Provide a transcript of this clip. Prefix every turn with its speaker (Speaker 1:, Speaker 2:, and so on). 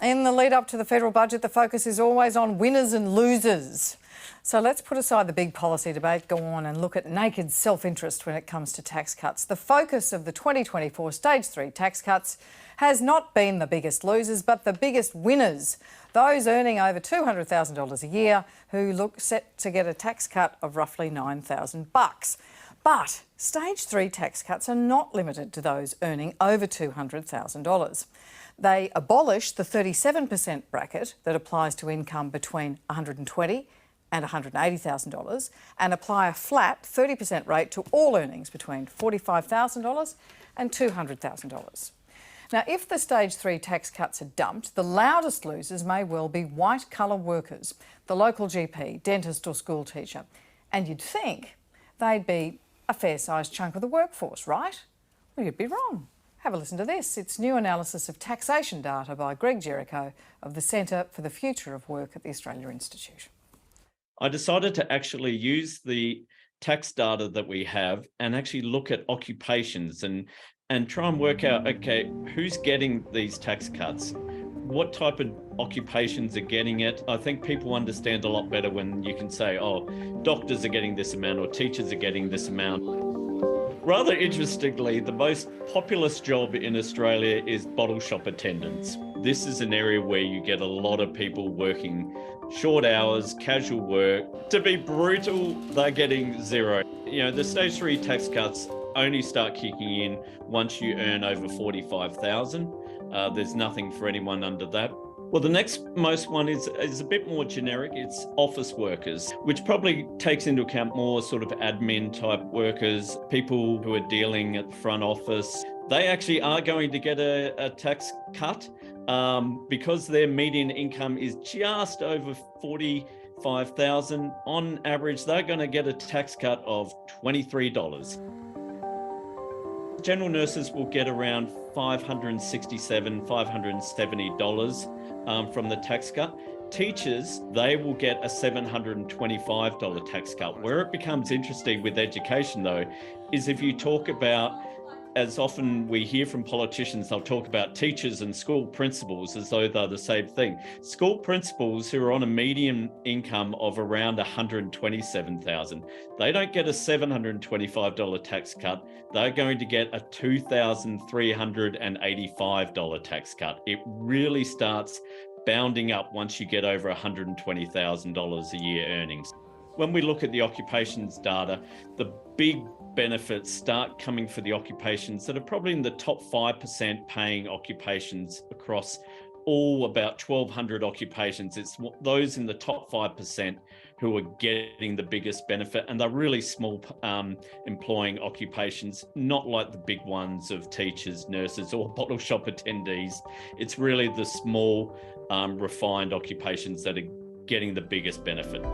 Speaker 1: In the lead up to the federal budget, the focus is always on winners and losers. So let's put aside the big policy debate, go on and look at naked self-interest when it comes to tax cuts. The focus of the 2024 Stage 3 tax cuts has not been the biggest losers, but the biggest winners. Those earning over $200,000 a year who look set to get a tax cut of roughly $9,000. But Stage 3 tax cuts are not limited to those earning over $200,000. They abolish the 37% bracket that applies to income between $120,000 and $180,000 and apply a flat 30% rate to all earnings between $45,000 and $200,000. Now, if the Stage 3 tax cuts are dumped, the loudest losers may well be white-collar workers, the local GP, dentist or school teacher. And you'd think they'd be a fair-sized chunk of the workforce, right? Well, you'd be wrong. Have a listen to this. It's new analysis of taxation data by Jericho of the Centre for the Future of Work at the Australia Institute.
Speaker 2: I decided to actually use the tax data that we have and actually look at occupations and try and work out, okay, who's getting these tax cuts? What type of occupations are getting it? I think people understand a lot better when you can say, oh, doctors are getting this amount or teachers are getting this amount. Rather interestingly, the most populous job in Australia is bottle shop attendants. This is an area where you get a lot of people working short hours, casual work. To be brutal, they're getting zero. You know, the Stage 3 tax cuts only start kicking in once you earn over $45,000. There's nothing for anyone under that. Well, the next most one is a bit more generic. It's office workers, which probably takes into account more sort of admin type workers, people who are dealing at the front office. They actually are going to get a tax cut because their median income is just over $45,000. On average, they're going to get a tax cut of $23. General nurses will get around $567, $570 from the tax cut. Teachers, they will get a $725 tax cut. Where it becomes interesting with education, though, is if you talk about, as often we hear from politicians, they'll talk about teachers and school principals as though they're the same thing. School principals who are on a median income of around $127,000, they don't get a $725 tax cut. They're going to get a $2,385 tax cut. It really starts bounding up once you get over $120,000 a year earnings. When we look at the occupations data, the big benefits start coming for the occupations that are probably in the top 5% paying occupations across all about 1,200 occupations. It's those in the top 5% who are getting the biggest benefit, and they're really small employing occupations, not like the big ones of teachers, nurses, or bottle shop attendees. It's really the small, refined occupations that are getting the biggest benefit.